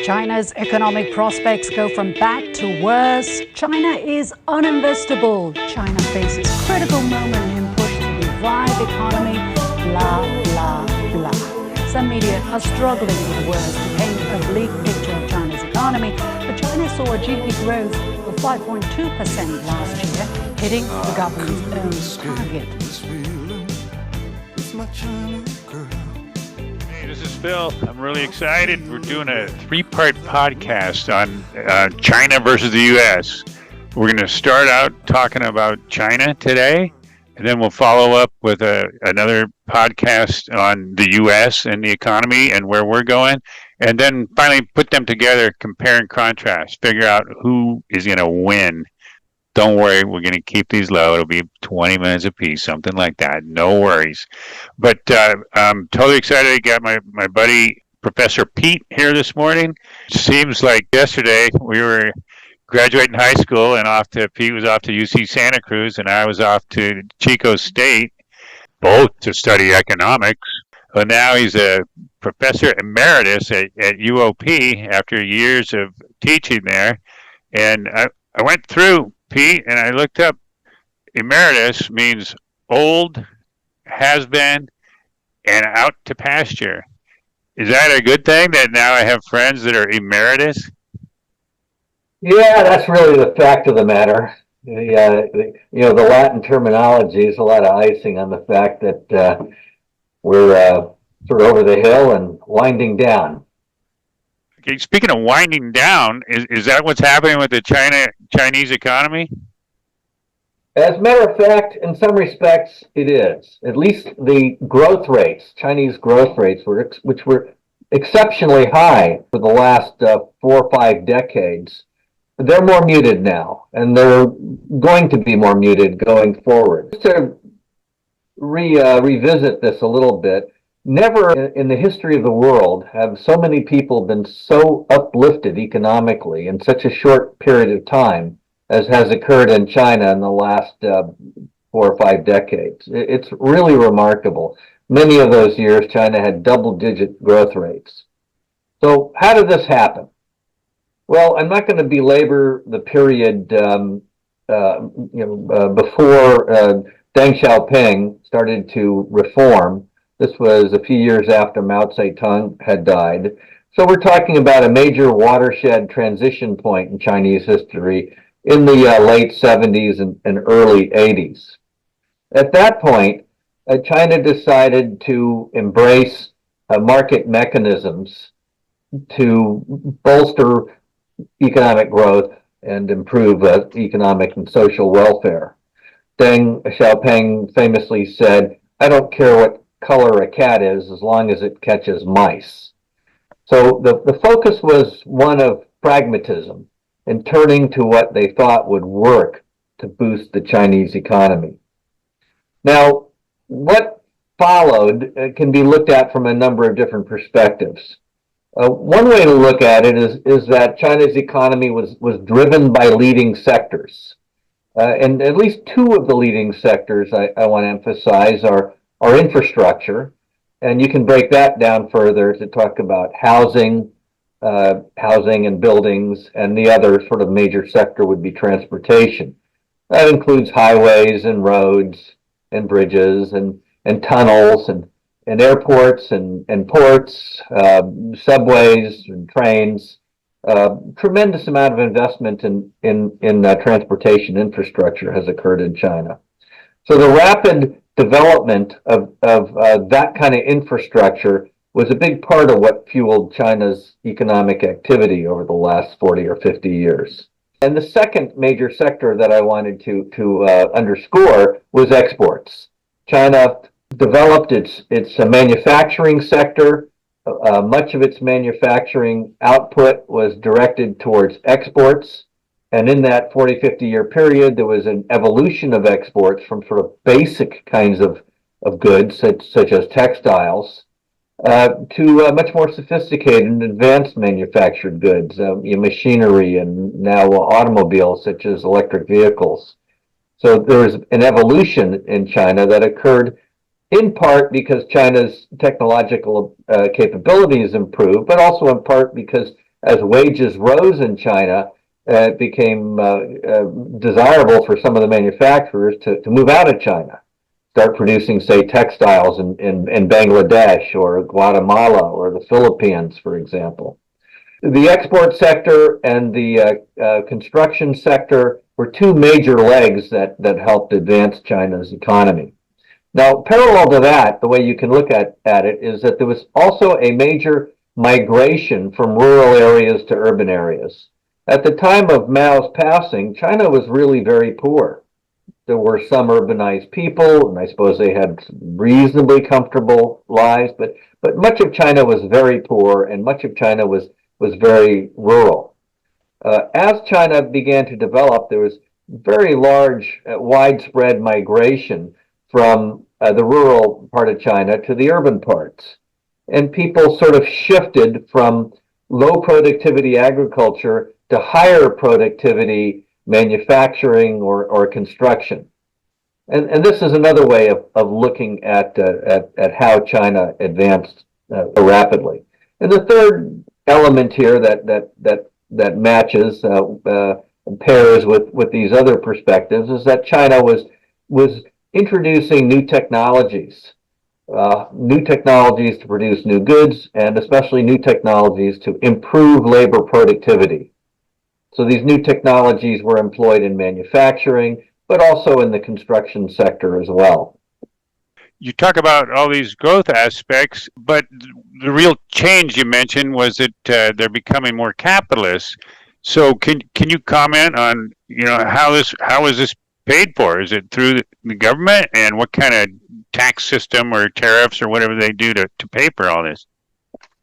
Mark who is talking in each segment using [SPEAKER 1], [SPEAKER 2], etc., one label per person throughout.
[SPEAKER 1] China's economic prospects go from bad to worse. China is uninvestable. China faces critical moment in push to revive economy. Blah, blah, blah. Some media are struggling with words to paint a bleak picture of China's economy, but China saw a GDP growth of 5.2% last year, hitting the government's own target.
[SPEAKER 2] This is Phil. I'm really excited. We're doing a three-part podcast on China versus the U.S. We're going to start out talking about China today, and then we'll follow up with another podcast on the U.S. and the economy and where we're going, and then finally put them together, compare and contrast, figure out who is going to win. Don't worry, we're going to keep these low. It'll be 20 minutes apiece, something like that. No worries. But I'm totally excited. I got my buddy, Professor Pete, here this morning. Seems like yesterday we were graduating high school and Pete was off to UC Santa Cruz and I was off to Chico State, both to study economics. But now he's a professor emeritus at UOP after years of teaching there. And I went through Pete, and I looked up, emeritus means old, has been, and out to pasture. Is that a good thing that now I have friends that are emeritus?
[SPEAKER 3] Yeah, that's really the fact of the matter. The Latin terminology is a lot of icing on the fact that we're sort of over the hill and winding down.
[SPEAKER 2] Okay, speaking of winding down, is that what's happening with the Chinese economy?
[SPEAKER 3] As a matter of fact, in some respects, it is. At least the growth rates, Chinese growth rates, which were exceptionally high for the last 4 or 5 decades, they're more muted now, and they're going to be more muted going forward. Just to revisit this a little bit, never in the history of the world have so many people been so uplifted economically in such a short period of time as has occurred in China in the last 4 or 5 decades. It's really remarkable. Many of those years, China had double-digit growth rates. So how did this happen? Well, I'm not going to belabor the period before Deng Xiaoping started to reform. This was a few years after Mao Zedong had died. So we're talking about a major watershed transition point in Chinese history in the late 70s and early 80s. At that point, China decided to embrace market mechanisms to bolster economic growth and improve economic and social welfare. Deng Xiaoping famously said, "I don't care what color a cat is as long as it catches mice." So the focus was one of pragmatism and turning to what they thought would work to boost the Chinese economy. Now, what followed can be looked at from a number of different perspectives. One way to look at it is that China's economy was driven by leading sectors. And at least 2 of the leading sectors I want to emphasize are infrastructure, and you can break that down further to talk about housing and buildings, and the other sort of major sector would be transportation. That includes highways and roads and bridges and tunnels and airports and ports, subways and trains. Tremendous amount of investment in transportation infrastructure has occurred in China. So the rapid development of that kind of infrastructure was a big part of what fueled China's economic activity over the last 40 or 50 years. And the second major sector that I wanted to underscore was exports. China developed its manufacturing sector. Much of its manufacturing output was directed towards exports. And in that 40, 50-year period, there was an evolution of exports from sort of basic kinds of goods, such as textiles, to much more sophisticated and advanced manufactured goods, machinery, and now automobiles, such as electric vehicles. So there was an evolution in China that occurred in part because China's technological capabilities improved, but also in part because as wages rose in China, it became desirable for some of the manufacturers to move out of China, start producing, say, textiles in Bangladesh or Guatemala or the Philippines, for example. The export sector and the construction sector were two major legs that helped advance China's economy. Now, parallel to that, the way you can look at it is that there was also a major migration from rural areas to urban areas. At the time of Mao's passing, China was really very poor. There were some urbanized people, and I suppose they had reasonably comfortable lives, but much of China was very poor, and much of China was very rural. As China began to develop, there was very large, widespread migration from the rural part of China to the urban parts. And people sort of shifted from low productivity agriculture to higher productivity manufacturing or construction. And this is another way of looking at how China advanced rapidly. And the third element here that matches pairs with these other perspectives is that China was introducing new technologies to produce new goods, and especially new technologies to improve labor productivity. So these new technologies were employed in manufacturing, but also in the construction sector as well.
[SPEAKER 2] You talk about all these growth aspects, but the real change you mentioned was that they're becoming more capitalist. So can you comment on how is this paid for? Is it through the government, and what kind of tax system or tariffs or whatever they do to pay for all this?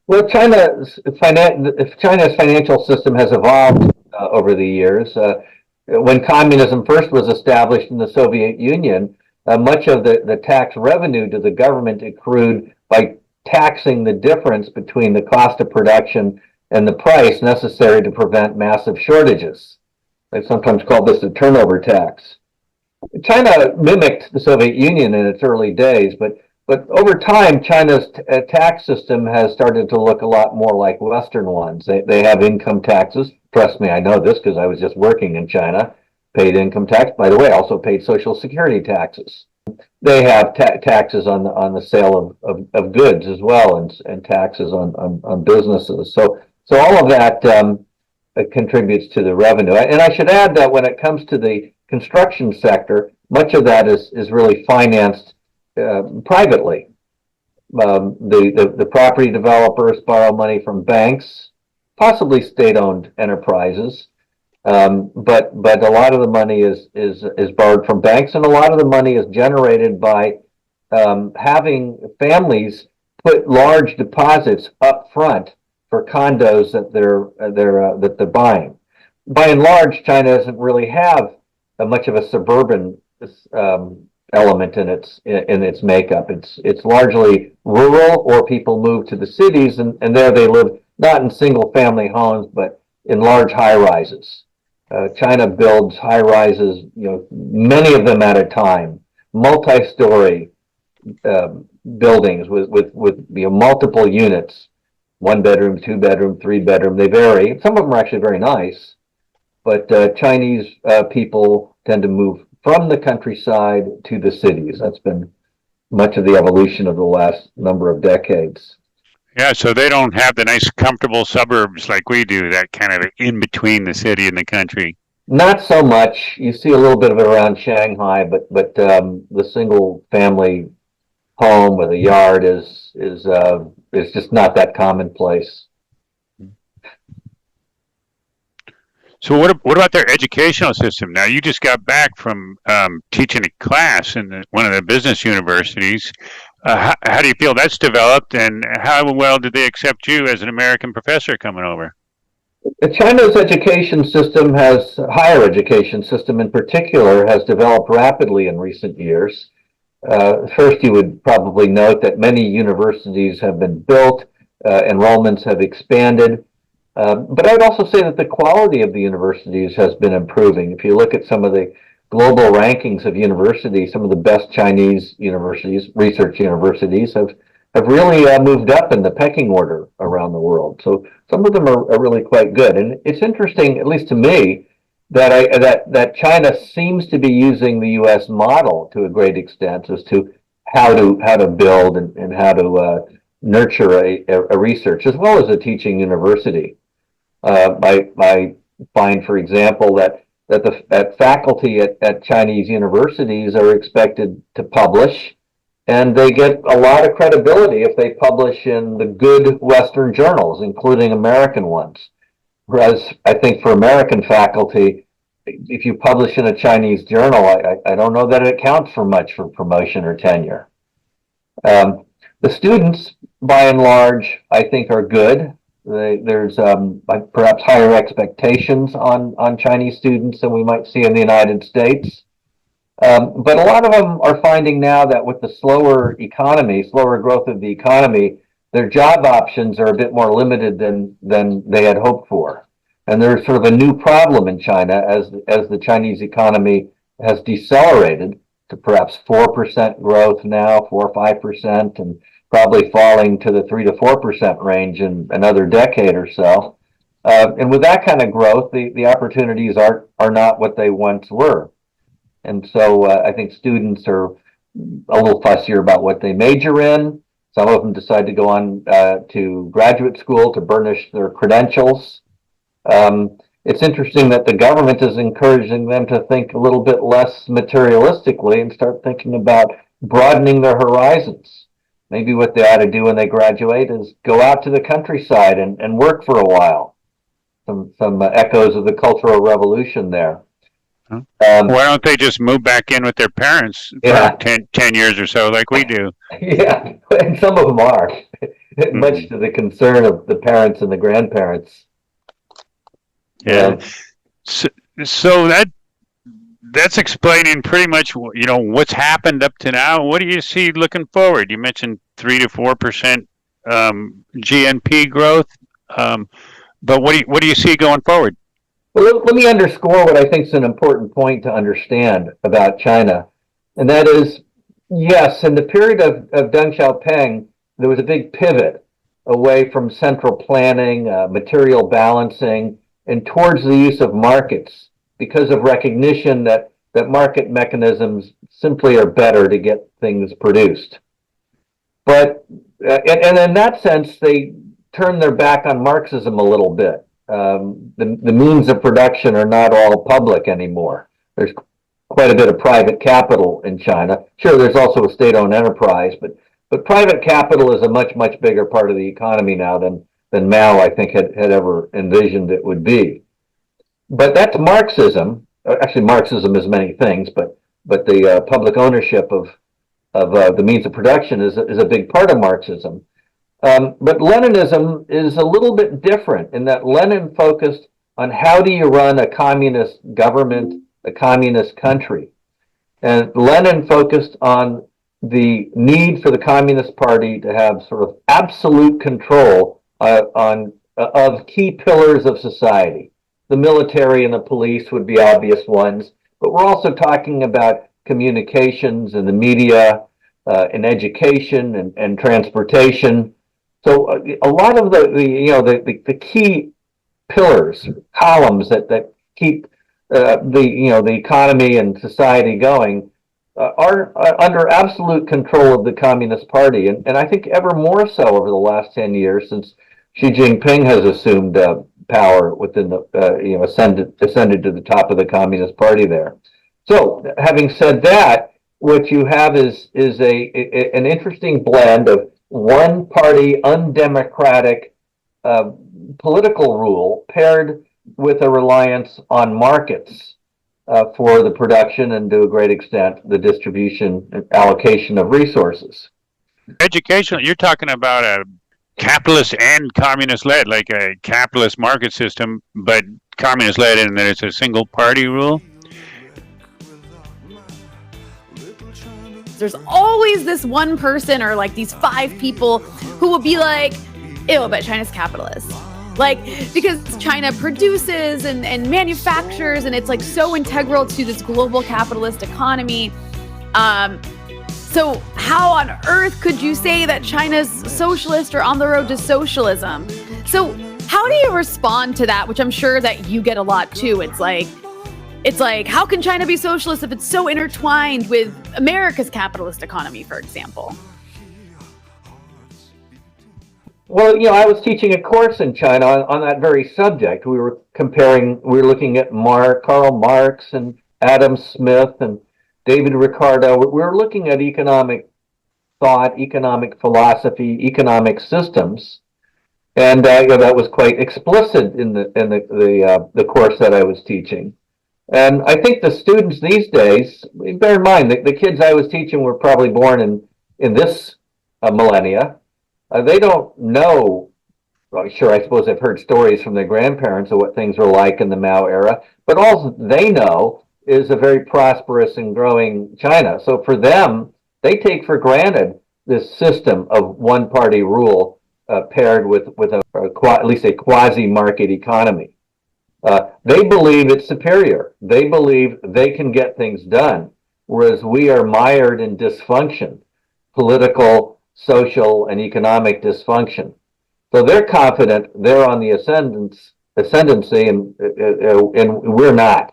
[SPEAKER 3] Well, China's financial system has evolved over the years. When communism first was established in the Soviet Union, much of the tax revenue to the government accrued by taxing the difference between the cost of production and the price necessary to prevent massive shortages. They sometimes call this a turnover tax. China mimicked the Soviet Union in its early days, but over time, China's tax system has started to look a lot more like Western ones. They have income taxes. Trust me, I know this because I was just working in China. Paid income tax. By the way, also paid Social Security taxes. They have taxes on the sale of goods as well, and taxes on businesses. So all of that contributes to the revenue. And I should add that when it comes to the construction sector, much of that is really financed privately. The property developers borrow money from banks, possibly state-owned enterprises, but a lot of the money is borrowed from banks, and a lot of the money is generated by having families put large deposits up front for condos that they're buying. By and large, China doesn't really have much of a suburban element in its makeup. It's largely rural, or people move to the cities, and there they live not in single family homes, but in large high rises. China builds high rises, many of them at a time, multi-story buildings with multiple units, 1 bedroom, 2 bedroom, 3 bedroom. They vary. Some of them are actually very nice, but Chinese people tend to move from the countryside to the cities. That's been much of the evolution of the last number of decades.
[SPEAKER 2] Yeah, so they don't have the nice, comfortable suburbs like we do, that kind of in between the city and the country.
[SPEAKER 3] Not so much. You see a little bit of it around Shanghai, but the single family home with a yard is just not that commonplace.
[SPEAKER 2] So what about their educational system? Now, you just got back from teaching a class in one of the business universities. How do you feel that's developed, and how well did they accept you as an American professor coming over?
[SPEAKER 3] China's education system higher education system in particular, has developed rapidly in recent years. First, you would probably note that many universities have been built, enrollments have expanded. But I'd also say that the quality of the universities has been improving. If you look at some of the global rankings of universities, some of the best Chinese universities, research universities, have really moved up in the pecking order around around the world. So some of them are really quite good. And it's interesting, at least to me, that China seems to be using the U.S. model to a great extent as to how to build and how to nurture a research as well as a teaching university. I find, for example, that faculty at Chinese universities are expected to publish, and they get a lot of credibility if they publish in the good Western journals, including American ones. Whereas I think for American faculty, if you publish in a Chinese journal, I don't know that it counts for much for promotion or tenure. The students, by and large, I think are good. There's perhaps higher expectations on Chinese students than we might see in the United States. But a lot of them are finding now that with the slower growth of the economy, their job options are a bit more limited than they had hoped for. And there's sort of a new problem in China as the Chinese economy has decelerated to perhaps 4% growth now, 4 or 5%, and probably falling to the 3 to 4% range in another decade or so. And with that kind of growth, the opportunities are not what they once were. And so I think students are a little fussier about what they major in. Some of them decide to go on to graduate school to burnish their credentials. It's interesting that the government is encouraging them to think a little bit less materialistically and start thinking about broadening their horizons. Maybe what they ought to do when they graduate is go out to the countryside and work for a while. Some echoes of the Cultural Revolution there.
[SPEAKER 2] Why don't they just move back in with their parents for 10 years or so like we do?
[SPEAKER 3] Yeah, and some of them are, much to the concern of the parents and the grandparents.
[SPEAKER 2] Yeah. So that's explaining pretty much what's happened up to now. What do you see looking forward? You mentioned 3 to 4% GNP growth, but what do you see going forward?
[SPEAKER 3] Well, let me underscore what I think is an important point to understand about China, and that is, yes, in the period of Deng Xiaoping, there was a big pivot away from central planning, material balancing, and towards the use of markets because of recognition that market mechanisms simply are better to get things produced. But, and in that sense, they turned their back on Marxism a little bit. The means of production are not all public anymore. There's quite a bit of private capital in China. Sure, there's also a state-owned enterprise, but private capital is a much, much bigger part of the economy now than Mao, I think, had ever envisioned it would be. But that's Marxism. Actually, Marxism is many things, but the public ownership of the means of production is a big part of Marxism. But Leninism is a little bit different in that Lenin focused on how do you run a communist government, a communist country. And Lenin focused on the need for the Communist Party to have sort of absolute control of key pillars of society. The military and the police would be obvious ones, but we're also talking about communications and the media, and education and transportation. So a lot of the key pillars, columns that keep the economy and society going are under absolute control of the Communist Party, and I think ever more so over the last 10 years since Xi Jinping has assumed power within the ascended to the top of the Communist Party there. So, having said that, what you have is an interesting blend of one-party, undemocratic political rule paired with a reliance on markets for the production and, to a great extent, the distribution and allocation of resources.
[SPEAKER 2] Educational, you're talking about a capitalist and communist-led, like a capitalist market system, but communist-led in that it's a single-party rule?
[SPEAKER 4] There's always this one person or like these 5 people who will be like, ew, but China's capitalist. Like, because China produces and manufactures, and it's like so integral to this global capitalist economy. So how on earth could you say that China's socialist or on the road to socialism? So how do you respond to that, which I'm sure that you get a lot too? It's like, how can China be socialist if it's so intertwined with America's capitalist economy, for example?
[SPEAKER 3] Well, I was teaching a course in China on that very subject. We were looking at Karl Marx and Adam Smith and David Ricardo. We were looking at economic thought, economic philosophy, economic systems, and that was quite explicit in the course that I was teaching. And I think the students these days, bear in mind that the kids I was teaching were probably born in this millennia. They don't know. Well, sure, I suppose they've heard stories from their grandparents of what things were like in the Mao era, but all they know is a very prosperous and growing China. So for them, they take for granted this system of one-party rule paired with at least a quasi-market economy. They believe it's superior. They believe they can get things done, whereas we are mired in dysfunction, political, social, and economic dysfunction. So they're confident they're on the ascendancy, and we're not.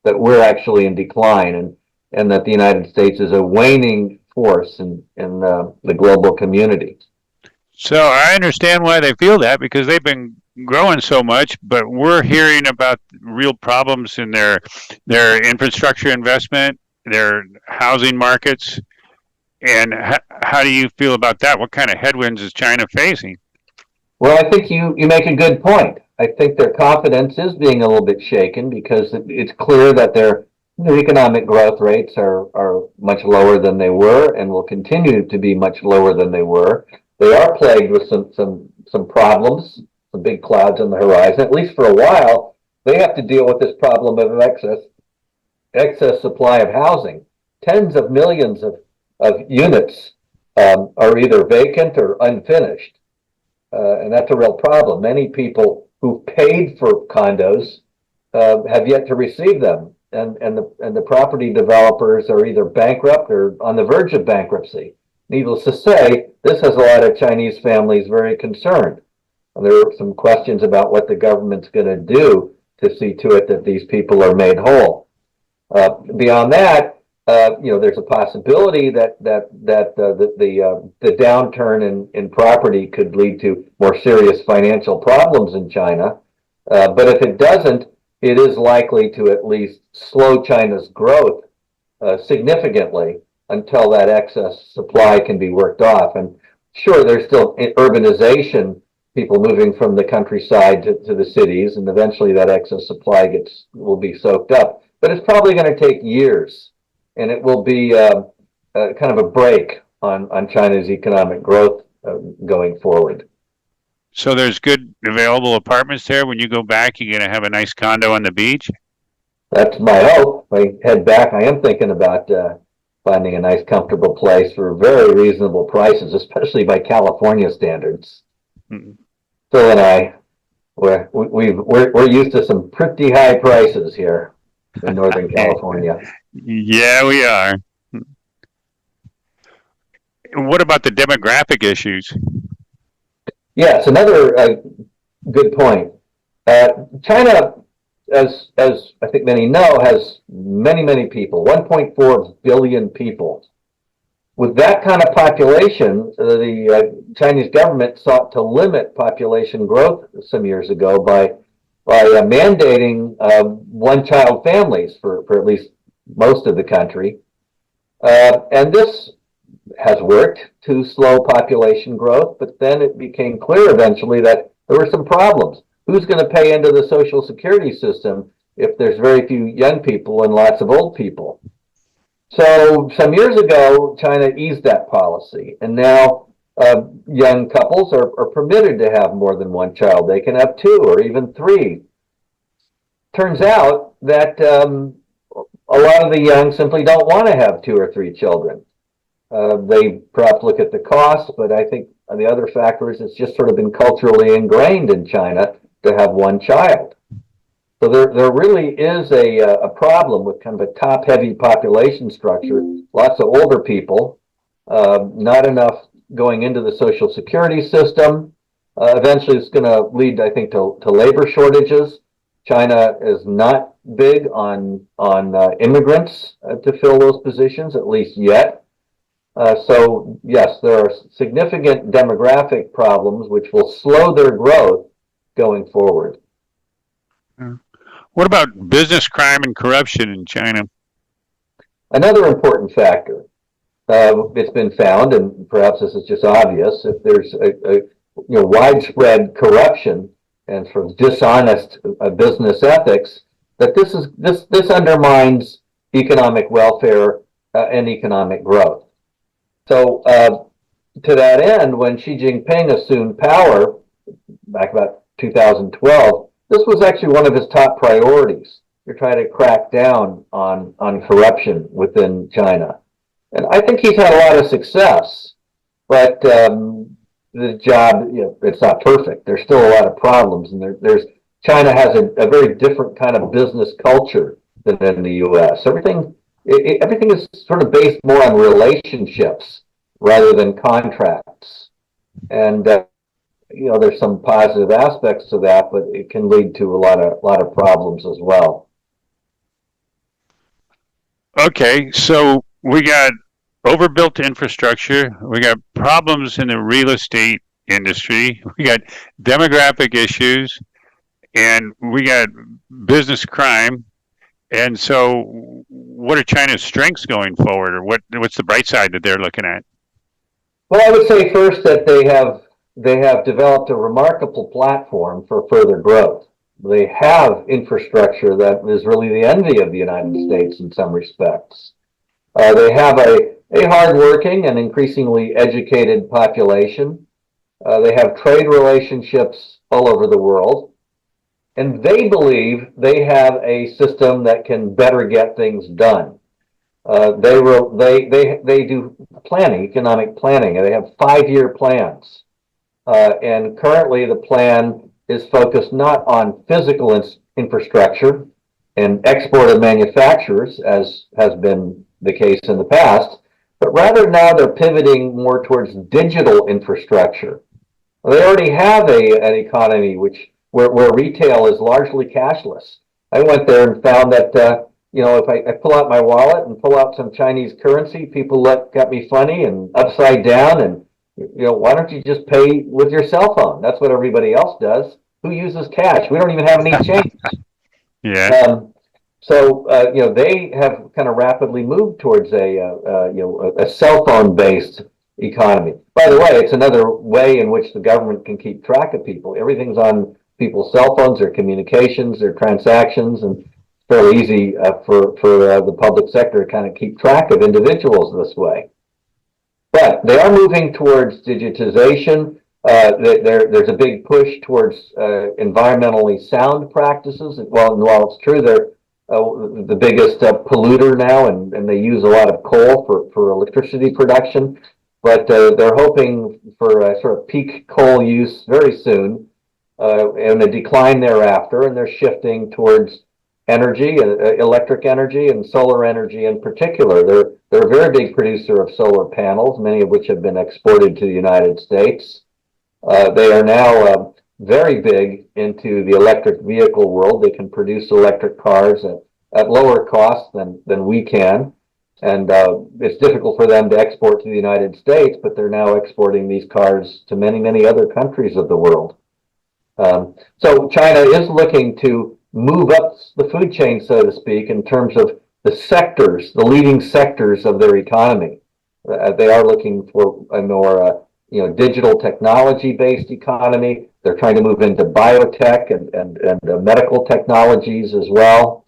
[SPEAKER 3] That we're actually in decline, and that the United States is a waning force in the global community.
[SPEAKER 2] So I understand why they feel that, because they've been growing so much, but we're hearing about real problems in their infrastructure investment, their housing markets. And how do you feel about that? What kind of headwinds is China facing?
[SPEAKER 3] Well, I think you make a good point. I think their confidence is being a little bit shaken because it's clear that their economic growth rates are much lower than they were and will continue to be much lower than they were. They are plagued with some problems, some big clouds on the horizon. At least for a while, they have to deal with this problem of excess supply of housing. Tens of millions of units are either vacant or unfinished. And that's a real problem. Many people who paid for condos have yet to receive them. And the property developers are either bankrupt or on the verge of bankruptcy. Needless to say, this has a lot of Chinese families very concerned. And there are some questions about what the government's going to do to see to it that these people are made whole. Beyond that, there's a possibility that the downturn in property could lead to more serious financial problems in China. But if it doesn't, it is likely to at least slow China's growth significantly until that excess supply can be worked off. And sure, there's still urbanization, people moving from the countryside to the cities, and eventually that excess supply will be soaked up. But it's probably going to take years. And it will be kind of a break on China's economic growth going forward.
[SPEAKER 2] So there's good available apartments there. When you go back, you're going to have a nice condo on the beach?
[SPEAKER 3] That's my hope. If I head back, I am thinking about finding a nice, comfortable place for very reasonable prices, especially by California standards. Mm-hmm. Phil and I, we're used to some pretty high prices here in Northern California.
[SPEAKER 2] Yeah, we are. What about the demographic issues?
[SPEAKER 3] Yes, another good point. China, as I think many know, has many people, 1.4 billion people. With that kind of population, the Chinese government sought to limit population growth some years ago by mandating one-child families for at least most of the country. And this has worked to slow population growth, but then it became clear eventually that there were some problems. Who's going to pay into the social security system if there's very few young people and lots of old people? So some years ago, China eased that policy, and now young couples are permitted to have more than one child. They can have two or even three. Turns out that a lot of the young simply don't want to have two or three children. They perhaps look at the cost, but I think the other factor is it's just sort of been culturally ingrained in China to have one child. So there really is a problem with kind of a top-heavy population structure, lots of older people, not enough going into the social security system. Eventually, it's going to lead, I think, to labor shortages. China is not big on immigrants to fill those positions, at least yet. So, yes, there are significant demographic problems which will slow their growth going forward.
[SPEAKER 2] What about business crime and corruption in China?
[SPEAKER 3] Another important factor. It's been found, and perhaps this is just obvious, if there's a widespread corruption and sort of dishonest business ethics, that this undermines economic welfare and economic growth. So, to that end, when Xi Jinping assumed power back about 2012, this was actually one of his top priorities to try to crack down on corruption within China. And I think he's had a lot of success, but the job, it's not perfect. There's still a lot of problems, and China has a very different kind of business culture than in the U.S. Everything is sort of based more on relationships rather than contracts, and there's some positive aspects to that, but it can lead to a lot of problems as well.
[SPEAKER 2] Okay, so we got overbuilt infrastructure, we got problems in the real estate industry, we got demographic issues, and we got business crime. And so what are China's strengths going forward, or what's the bright side that they're looking at?
[SPEAKER 3] Well, I would say first that they have developed a remarkable platform for further growth. They have infrastructure that is really the envy of the United States in some respects. They have a hardworking and increasingly educated population. They have trade relationships all over the world. And they believe they have a system that can better get things done. They do planning, economic planning, and they have 5-year plans. And currently the plan is focused not on physical infrastructure and export of manufacturers, as has been the case in the past, but rather now they're pivoting more towards digital infrastructure. They already have an economy where retail is largely cashless. I went there and found that if I pull out my wallet and pull out some Chinese currency, people look at me funny and upside down, and why don't you just pay with your cell phone? That's what everybody else does. Who uses cash? We don't even have any change.
[SPEAKER 2] Yeah.
[SPEAKER 3] So they have kind of rapidly moved towards a cell phone based economy. By the way, it's another way in which the government can keep track of people. Everything's on people's cell phones, their communications, their transactions, and it's fairly easy for the public sector to kind of keep track of individuals this way. But they are moving towards digitization. There's a big push towards environmentally sound practices. While it's true they're the biggest polluter now, and they use a lot of coal for electricity production, but they're hoping for a sort of peak coal use very soon and a decline thereafter, and they're shifting towards energy, electric energy, and solar energy in particular. They're a very big producer of solar panels, many of which have been exported to the United States. They are now very big into the electric vehicle world. They can produce electric cars at lower cost than we can. And it's difficult for them to export to the United States, but they're now exporting these cars to many, many other countries of the world. So China is looking to move up the food chain, so to speak, in terms of the leading sectors of their economy. They are looking for a more digital technology-based economy. They're trying to move into biotech and medical technologies as well.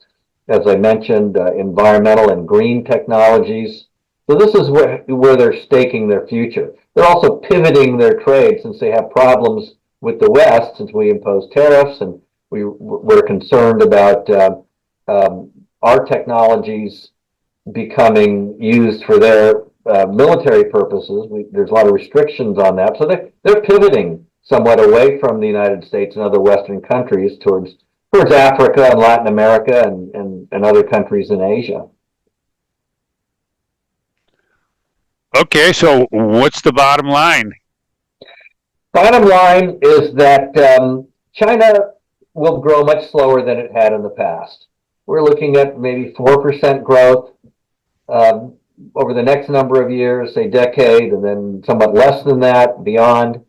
[SPEAKER 3] As I mentioned, environmental and green technologies. So this is where they're staking their future. They're also pivoting their trade since they have problems with the West, since we impose tariffs, and we're concerned about our technologies becoming used for their military purposes. There's a lot of restrictions on that. So they're pivoting somewhat away from the United States and other Western countries towards Africa and Latin America and other countries in Asia.
[SPEAKER 2] Okay, so what's the bottom line?
[SPEAKER 3] Bottom line is that China will grow much slower than it had in the past. We're looking at maybe 4% growth over the next number of years, say decade, and then somewhat less than that beyond.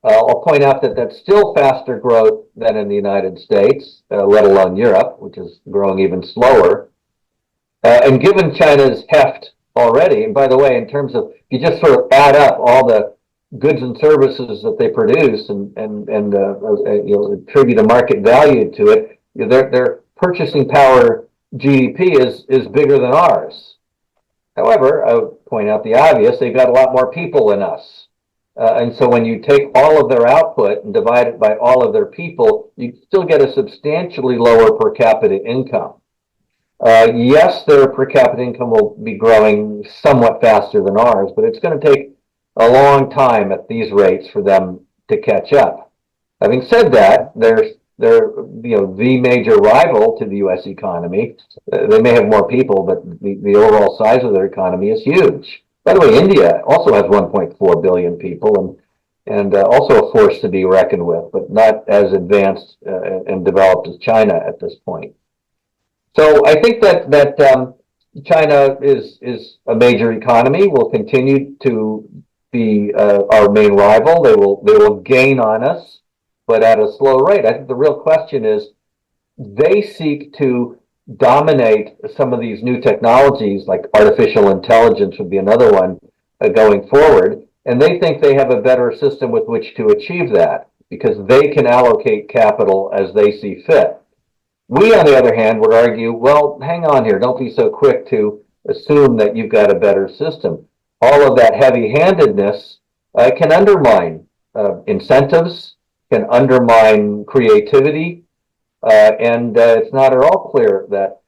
[SPEAKER 3] I'll point out that that's still faster growth than in the United States, let alone Europe, which is growing even slower. And given China's heft already, and by the way, in terms of, if you just sort of add up all the goods and services that they produce and attribute a market value to it, their purchasing power GDP is bigger than ours. However, I would point out the obvious, they've got a lot more people than us. And so when you take all of their output and divide it by all of their people, you still get a substantially lower per capita income. Yes, their per capita income will be growing somewhat faster than ours, but it's going to take a long time at these rates for them to catch up. Having said that, they're the major rival to the U.S. economy. They may have more people, but the overall size of their economy is huge. By the way, India also has 1.4 billion people and also a force to be reckoned with, but not as advanced and developed as China at this point. So I think that China is a major economy, will continue to be our main rival. They will gain on us, but at a slow rate. I think the real question is, they seek to dominate some of these new technologies, like artificial intelligence would be another one going forward, and they think they have a better system with which to achieve that because they can allocate capital as they see fit. We, on the other hand, would argue, well, hang on here, don't be so quick to assume that you've got a better system. All of that heavy-handedness can undermine incentives, can undermine creativity, and it's not at all clear that,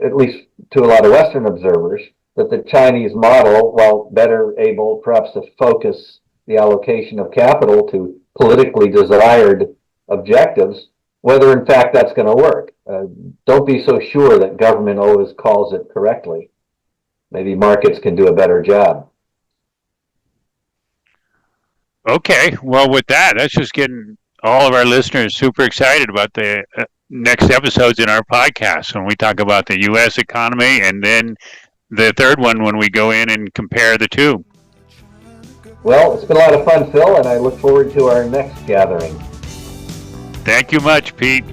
[SPEAKER 3] at least to a lot of Western observers, that the Chinese model, while better able perhaps to focus the allocation of capital to politically desired objectives, whether in fact that's going to work. Don't be so sure that government always calls it correctly. Maybe markets can do a better job.
[SPEAKER 2] Okay, well, with that, that's just getting all of our listeners super excited about the next episodes in our podcast when we talk about the U.S. economy, and then the third one when we go in and compare the two.
[SPEAKER 3] Well, it's been a lot of fun, Phil, and I look forward to our next gathering.
[SPEAKER 2] Thank you much, Pete.